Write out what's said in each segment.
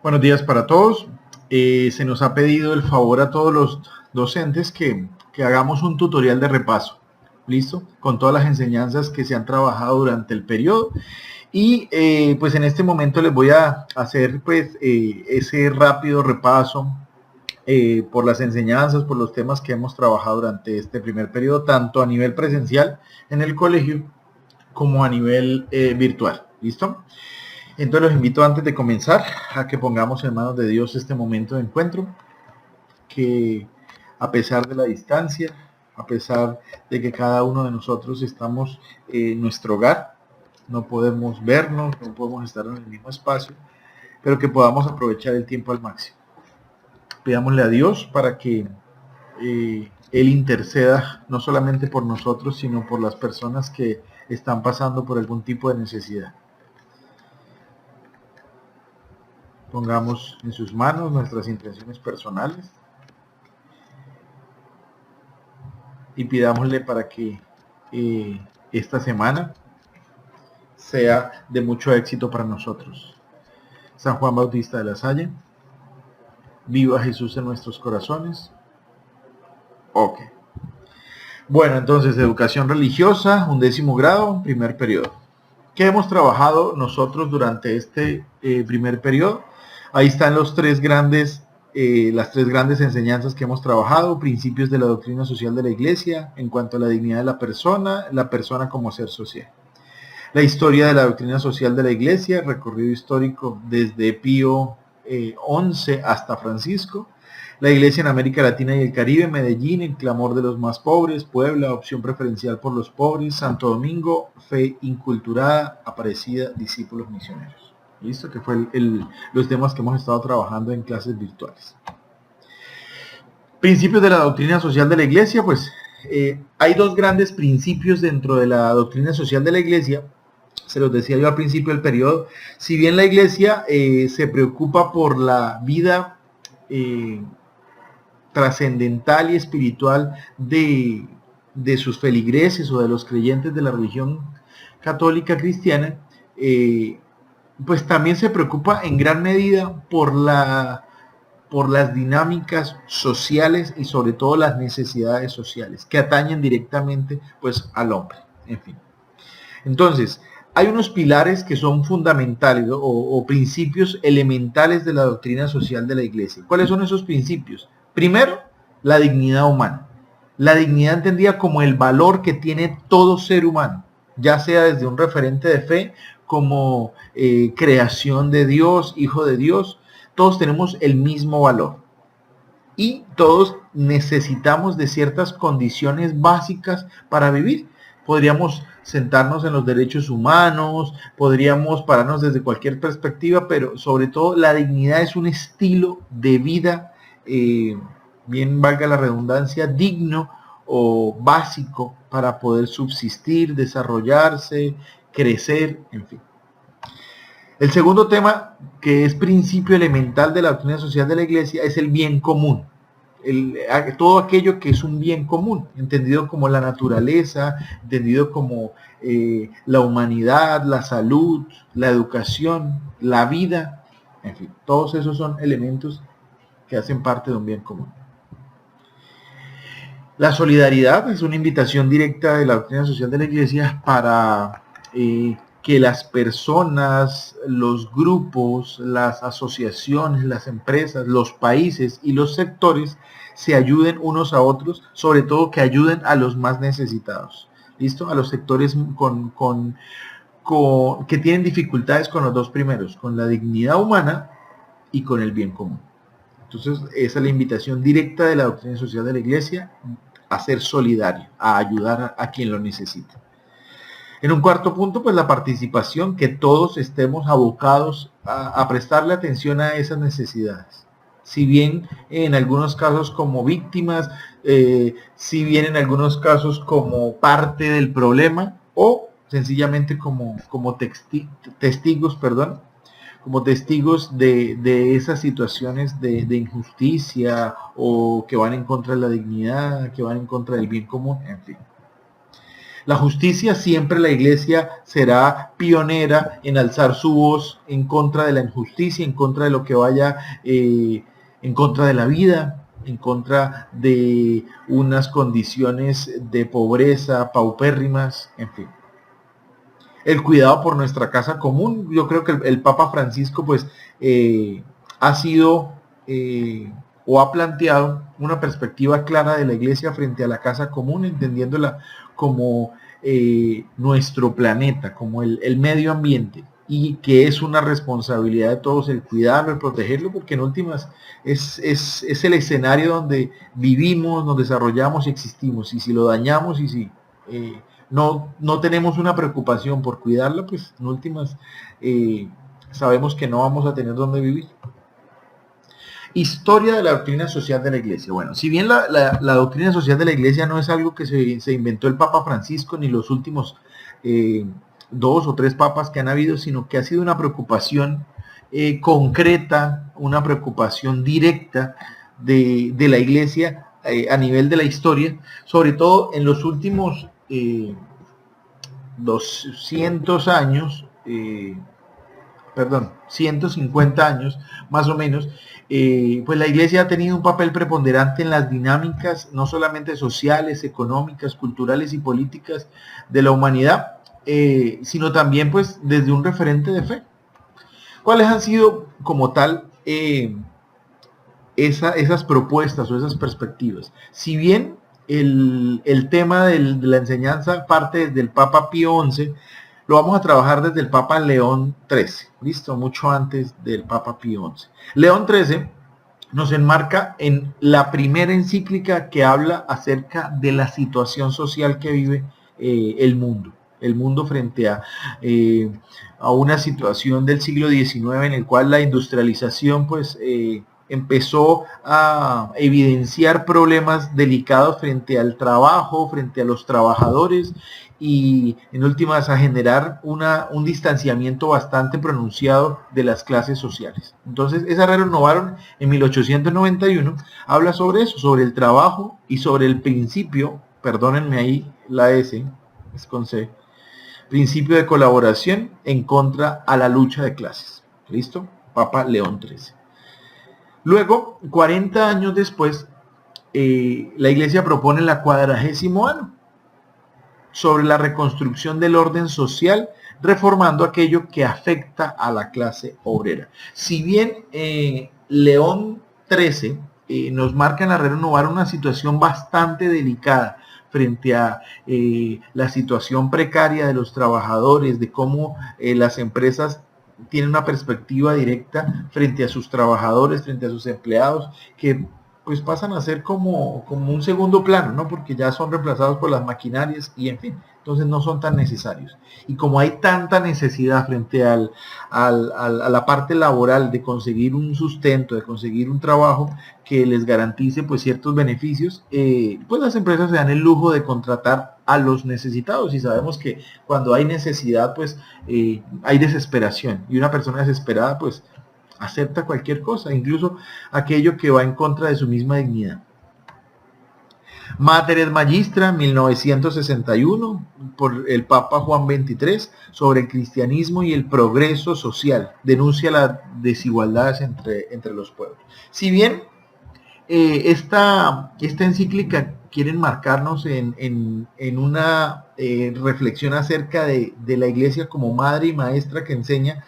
Buenos días para todos. Se nos ha pedido el favor a todos los docentes que hagamos un tutorial de repaso, ¿listo? Con todas las enseñanzas que se han trabajado durante el periodo. Y pues en este momento les voy a hacer pues ese rápido repaso por las enseñanzas, por los temas que hemos trabajado durante este primer periodo, tanto a nivel presencial en el colegio como a nivel virtual, ¿listo? Entonces los invito antes de comenzar a que pongamos en manos de Dios este momento de encuentro, que a pesar de la distancia, a pesar de que cada uno de nosotros estamos en nuestro hogar, no podemos vernos, no podemos estar en el mismo espacio, pero que podamos aprovechar el tiempo al máximo. Pidámosle a Dios para que Él interceda no solamente por nosotros, sino por las personas que están pasando por algún tipo de necesidad. Pongamos en sus manos nuestras intenciones personales y pidámosle para que esta semana sea de mucho éxito para nosotros. San Juan Bautista de la Salle, viva Jesús en nuestros corazones. Ok. Bueno, entonces, educación religiosa, 11º grado, primer periodo. ¿Qué hemos trabajado nosotros durante este primer periodo? Ahí están las tres grandes enseñanzas que hemos trabajado: principios de la doctrina social de la Iglesia en cuanto a la dignidad de la persona como ser social. La historia de la doctrina social de la Iglesia, recorrido histórico desde Pío XI hasta Francisco. La Iglesia en América Latina y el Caribe, Medellín, el clamor de los más pobres, Puebla, opción preferencial por los pobres, Santo Domingo, fe inculturada, Aparecida, discípulos misioneros. ¿Listo? Que fue los temas que hemos estado trabajando en clases virtuales. Principios de la doctrina social de la Iglesia, pues hay dos grandes principios dentro de la doctrina social de la Iglesia. Se los decía yo al principio del periodo. Si bien la Iglesia se preocupa por la vida trascendental y espiritual de sus feligreses o de los creyentes de la religión católica cristiana, pues también se preocupa en gran medida por las dinámicas sociales y sobre todo las necesidades sociales que atañen directamente pues al hombre. En fin. Entonces, hay unos pilares que son fundamentales o principios elementales de la doctrina social de la Iglesia. ¿Cuáles son esos principios? Primero, la dignidad humana. La dignidad entendida como el valor que tiene todo ser humano, ya sea desde un referente de fe como creación de Dios, hijo de Dios. Todos tenemos el mismo valor y todos necesitamos de ciertas condiciones básicas para vivir. Podríamos sentarnos en los derechos humanos, podríamos pararnos desde cualquier perspectiva, pero sobre todo la dignidad es un estilo de vida, bien valga la redundancia, digno o básico para poder subsistir, desarrollarse, crecer, en fin. El segundo tema, que es principio elemental de la doctrina social de la Iglesia, es el bien común. Todo aquello que es un bien común, entendido como la naturaleza, entendido como la humanidad, la salud, la educación, la vida, en fin, todos esos son elementos que hacen parte de un bien común. La solidaridad es una invitación directa de la doctrina social de la Iglesia para que las personas, los grupos, las asociaciones, las empresas, los países y los sectores se ayuden unos a otros, sobre todo que ayuden a los más necesitados. ¿Listo? A los sectores que tienen dificultades con los dos primeros, con la dignidad humana y con el bien común. Entonces, esa es la invitación directa de la doctrina social de la Iglesia, a ser solidario, a ayudar a quien lo necesita. En un cuarto punto, pues la participación, que todos estemos abocados a prestarle atención a esas necesidades. Si bien en algunos casos como víctimas, si bien en algunos casos como parte del problema, o sencillamente como testigos, como testigos de esas situaciones de injusticia o que van en contra de la dignidad, que van en contra del bien común, en fin. La justicia, siempre la iglesia será pionera en alzar su voz en contra de la injusticia, en contra de lo que vaya, en contra de la vida, en contra de unas condiciones de pobreza paupérrimas, en fin. El cuidado por nuestra casa común, yo creo que el Papa Francisco pues ha sido o ha planteado una perspectiva clara de la iglesia frente a la casa común, entendiéndola como nuestro planeta, como el medio ambiente, y que es una responsabilidad de todos el cuidarlo, el protegerlo, porque en últimas es el escenario donde vivimos, donde desarrollamos y existimos, y si lo dañamos y si no tenemos una preocupación por cuidarla, pues en últimas sabemos que no vamos a tener dónde vivir. Historia de la doctrina social de la Iglesia. Bueno, si bien la doctrina social de la Iglesia no es algo que se inventó el Papa Francisco ni los últimos 2 o 3 papas que han habido, sino que ha sido una preocupación concreta, una preocupación directa de la Iglesia a nivel de la historia, sobre todo en los últimos 200 años, 150 años más o menos, pues la iglesia ha tenido un papel preponderante en las dinámicas, no solamente sociales, económicas, culturales y políticas de la humanidad, sino también pues desde un referente de fe. ¿Cuáles han sido como tal esas propuestas o esas perspectivas? Si bien el tema de la enseñanza parte del Papa Pío XI, lo vamos a trabajar desde el Papa León XIII, listo, mucho antes del Papa Pío XI. León XIII nos enmarca en la primera encíclica que habla acerca de la situación social que vive el mundo frente a una situación del siglo XIX en el cual la industrialización pues empezó a evidenciar problemas delicados frente al trabajo, frente a los trabajadores y en últimas a generar un distanciamiento bastante pronunciado de las clases sociales. Entonces esa renovaron en 1891, habla sobre eso, sobre el trabajo y sobre el principio, perdónenme ahí la S, es con C, principio de colaboración en contra a la lucha de clases. ¿Listo? Papa León XIII. Luego, 40 años después, la iglesia propone la 40º año sobre la reconstrucción del orden social, reformando aquello que afecta a la clase obrera. Si bien León XIII nos marca en la renovar una situación bastante delicada frente a la situación precaria de los trabajadores, de cómo las empresas tienen una perspectiva directa frente a sus trabajadores, frente a sus empleados, que pues pasan a ser como un segundo plano, ¿no? Porque ya son reemplazados por las maquinarias y en fin, entonces no son tan necesarios. Y como hay tanta necesidad frente a la parte laboral de conseguir un sustento, de conseguir un trabajo que les garantice pues ciertos beneficios, pues las empresas se dan el lujo de contratar a los necesitados y sabemos que cuando hay necesidad pues hay desesperación y una persona desesperada pues acepta cualquier cosa, incluso aquello que va en contra de su misma dignidad. Mater et Magistra, 1961, por el Papa Juan XXIII, sobre el cristianismo y el progreso social. Denuncia las desigualdades entre los pueblos. Si bien esta encíclica quiere enmarcarnos en una reflexión acerca de la iglesia como madre y maestra que enseña,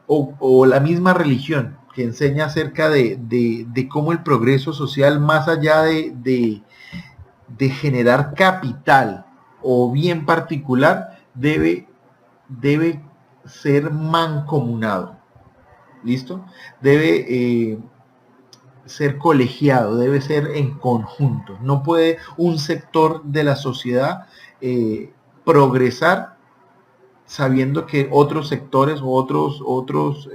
o la misma religión que enseña acerca de cómo el progreso social, más allá de generar capital o bien particular, debe ser mancomunado. ¿Listo? Debe ser colegiado, debe ser en conjunto. No puede un sector de la sociedad progresar sabiendo que otros sectores o otros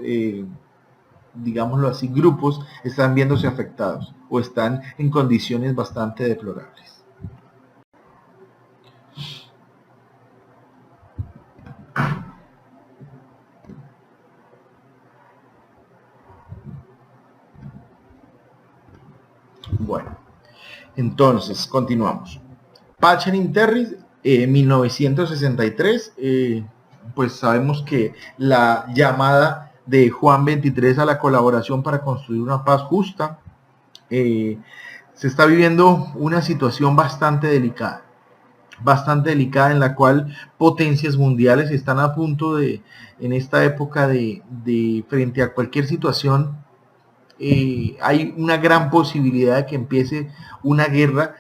digámoslo así, grupos están viéndose afectados o están en condiciones bastante deplorables. Bueno, entonces continuamos. Pacem in terris 1963, pues sabemos que la llamada de Juan 23 a la colaboración para construir una paz justa, se está viviendo una situación bastante delicada en la cual potencias mundiales están a punto de, en esta época de frente a cualquier situación, hay una gran posibilidad de que empiece una guerra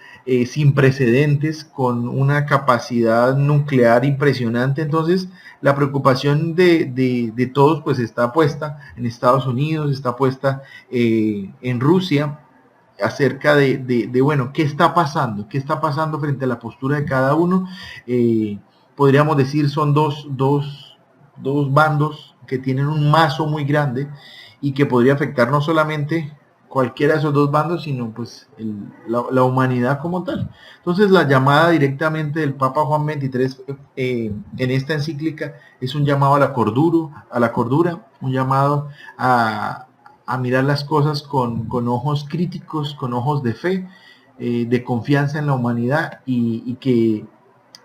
sin precedentes, con una capacidad nuclear impresionante. Entonces la preocupación de todos pues está puesta en Estados Unidos, está puesta en Rusia, acerca bueno, ¿qué está pasando? ¿Qué está pasando frente a la postura de cada uno? Podríamos decir son dos bandos que tienen un mazo muy grande y que podría afectar no solamente cualquiera de esos dos bandos, sino pues la humanidad como tal. Entonces la llamada directamente del Papa Juan XXIII en esta encíclica es un llamado a la cordura, un llamado a mirar las cosas con ojos críticos, con ojos de fe, de confianza en la humanidad y que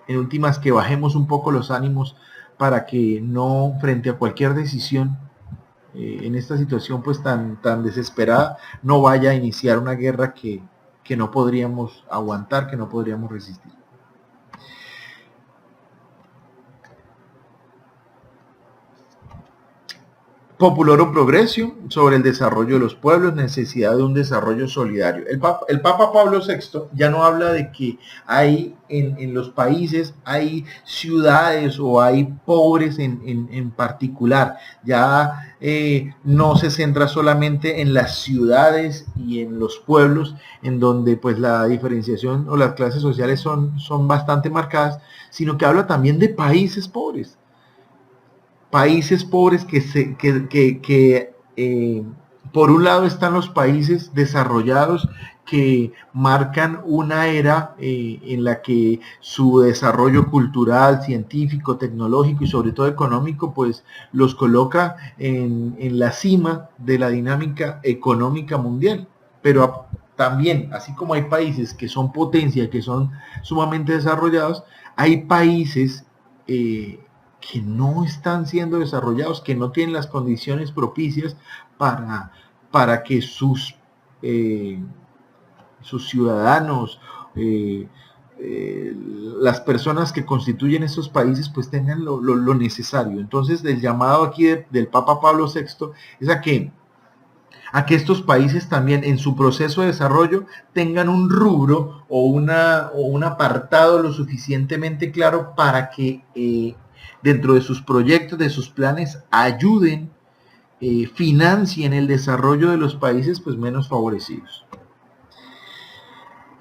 en últimas que bajemos un poco los ánimos para que no frente a cualquier decisión en esta situación pues tan desesperada no vaya a iniciar una guerra que no podríamos aguantar, que no podríamos resistir. Populorum Progressio, sobre el desarrollo de los pueblos, necesidad de un desarrollo solidario. El Papa Pablo VI ya no habla de que hay en los países, hay ciudades o hay pobres en particular. Ya no se centra solamente en las ciudades y en los pueblos, en donde pues la diferenciación o las clases sociales son bastante marcadas, sino que habla también de países pobres. Países pobres por un lado están los países desarrollados que marcan una era en la que su desarrollo cultural, científico, tecnológico y sobre todo económico pues los coloca en la cima de la dinámica económica mundial. Pero también, así como hay países que son potencia, que son sumamente desarrollados, hay países que no están siendo desarrollados, que no tienen las condiciones propicias para que sus ciudadanos, las personas que constituyen esos países, pues tengan lo necesario. Entonces, el llamado aquí del Papa Pablo VI es a que estos países también en su proceso de desarrollo tengan un rubro o un apartado lo suficientemente claro para que dentro de sus proyectos, de sus planes, ayuden, financien el desarrollo de los países pues menos favorecidos.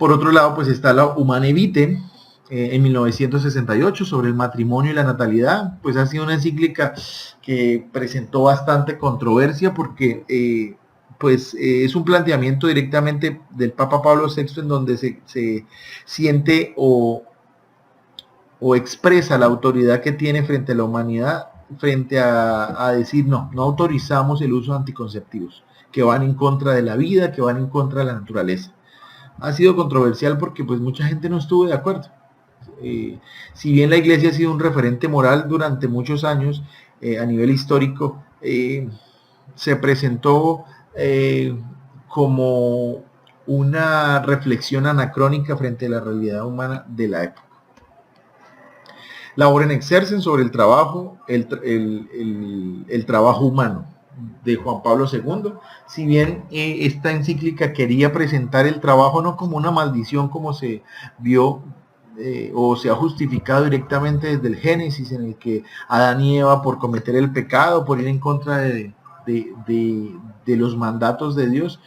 Por otro lado, pues está la Humanae Vitae, en 1968 sobre el matrimonio y la natalidad. Pues ha sido una encíclica que presentó bastante controversia porque es un planteamiento directamente del Papa Pablo VI en donde se siente o expresa la autoridad que tiene frente a la humanidad, frente a decir no autorizamos el uso de anticonceptivos, que van en contra de la vida, que van en contra de la naturaleza. Ha sido controversial porque pues mucha gente no estuvo de acuerdo. Si bien la iglesia ha sido un referente moral durante muchos años a nivel histórico, se presentó como una reflexión anacrónica frente a la realidad humana de la época. Labor en Exercen sobre el trabajo, el trabajo humano de Juan Pablo II. Si bien esta encíclica quería presentar el trabajo no como una maldición como se vio o se ha justificado directamente desde el Génesis, en el que Adán y Eva por cometer el pecado, por ir en contra de los mandatos de Dios,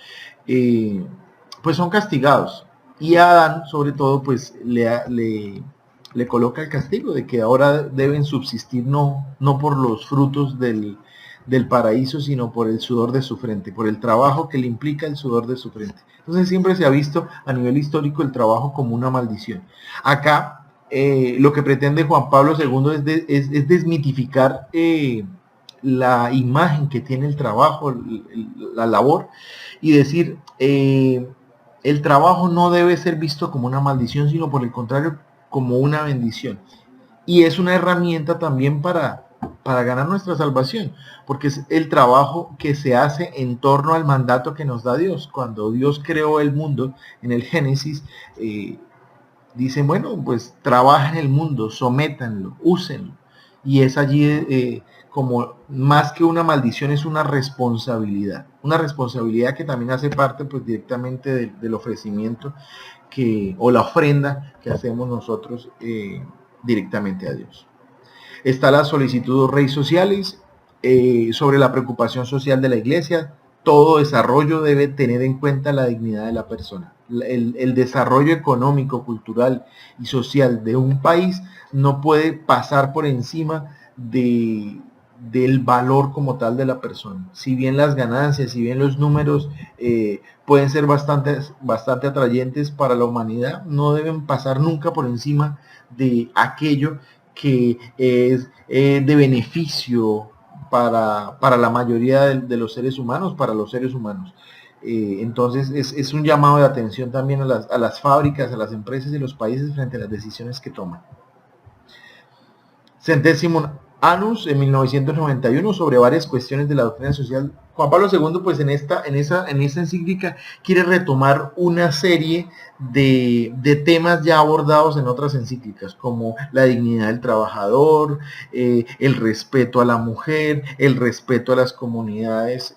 pues son castigados. Y a Adán, sobre todo, pues le coloca el castigo de que ahora deben subsistir no por los frutos del paraíso, sino por el sudor de su frente, por el trabajo que le implica el sudor de su frente. Entonces siempre se ha visto a nivel histórico el trabajo como una maldición. Acá lo que pretende Juan Pablo II es desmitificar la imagen que tiene el trabajo, la labor, y decir, el trabajo no debe ser visto como una maldición, sino por el contrario, como una bendición. Y es una herramienta también para ganar nuestra salvación, porque es el trabajo que se hace en torno al mandato que nos da Dios. Cuando Dios creó el mundo en el Génesis, dicen, bueno, pues trabaja en el mundo, sométanlo, úsenlo. Y es allí como más que una maldición, es una responsabilidad que también hace parte pues directamente del ofrecimiento o la ofrenda que hacemos nosotros directamente a Dios. Está la solicitud de redes sociales sobre la preocupación social de la iglesia. Todo desarrollo debe tener en cuenta la dignidad de la persona. El desarrollo económico, cultural y social de un país no puede pasar por encima del valor como tal de la persona. Si bien las ganancias, si bien los números pueden ser bastante atrayentes para la humanidad, no deben pasar nunca por encima de aquello que es de beneficio para la mayoría de los seres humanos, para los seres humanos. Entonces es un llamado de atención también a las fábricas, a las empresas y los países frente a las decisiones que toman. Centésimo Annus en 1991 sobre varias cuestiones de la doctrina social. Juan Pablo II pues en esa encíclica quiere retomar una serie de temas ya abordados en otras encíclicas, como la dignidad del trabajador, el respeto a la mujer, el respeto a las comunidades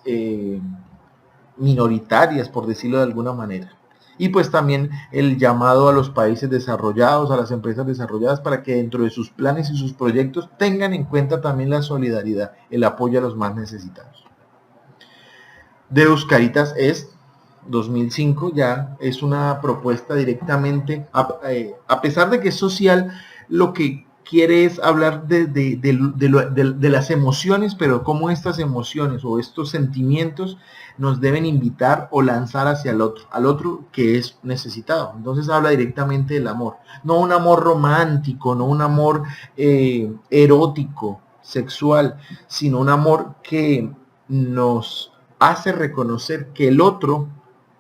minoritarias, por decirlo de alguna manera. Y pues también el llamado a los países desarrollados, a las empresas desarrolladas, para que dentro de sus planes y sus proyectos tengan en cuenta también la solidaridad, el apoyo a los más necesitados. Deus Caritas Est, 2005, ya es una propuesta directamente, a pesar de que es social, lo que quiere es hablar de las emociones, pero cómo estas emociones o estos sentimientos nos deben invitar o lanzar hacia el otro, al otro que es necesitado. Entonces habla directamente del amor, no un amor romántico, no un amor erótico, sexual, sino un amor que nos hace reconocer que el otro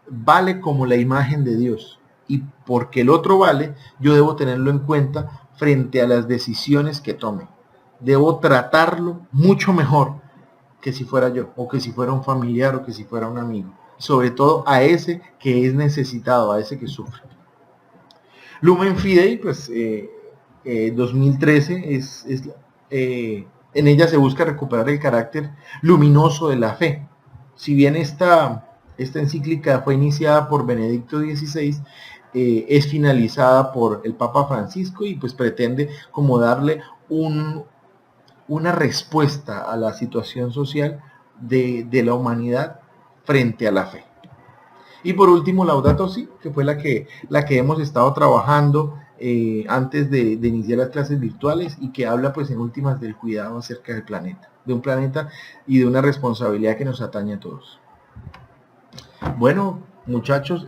vale como la imagen de Dios, y porque el otro vale, yo debo tenerlo en cuenta frente a las decisiones que tome. Debo tratarlo mucho mejor que si fuera yo, o que si fuera un familiar, o que si fuera un amigo. Sobre todo a ese que es necesitado, a ese que sufre. Lumen Fidei, pues 2013, en ella se busca recuperar el carácter luminoso de la fe. Si bien esta encíclica fue iniciada por Benedicto XVI, es finalizada por el Papa Francisco y pues pretende como darle una respuesta a la situación social de la humanidad frente a la fe. Y por último, Laudato Si, que fue la que hemos estado trabajando antes de iniciar las clases virtuales, y que habla pues en últimas del cuidado acerca del planeta, de un planeta y de una responsabilidad que nos atañe a todos. Bueno, muchachos,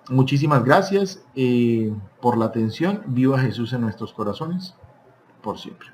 muchísimas gracias por la atención. Viva Jesús en nuestros corazones, por siempre.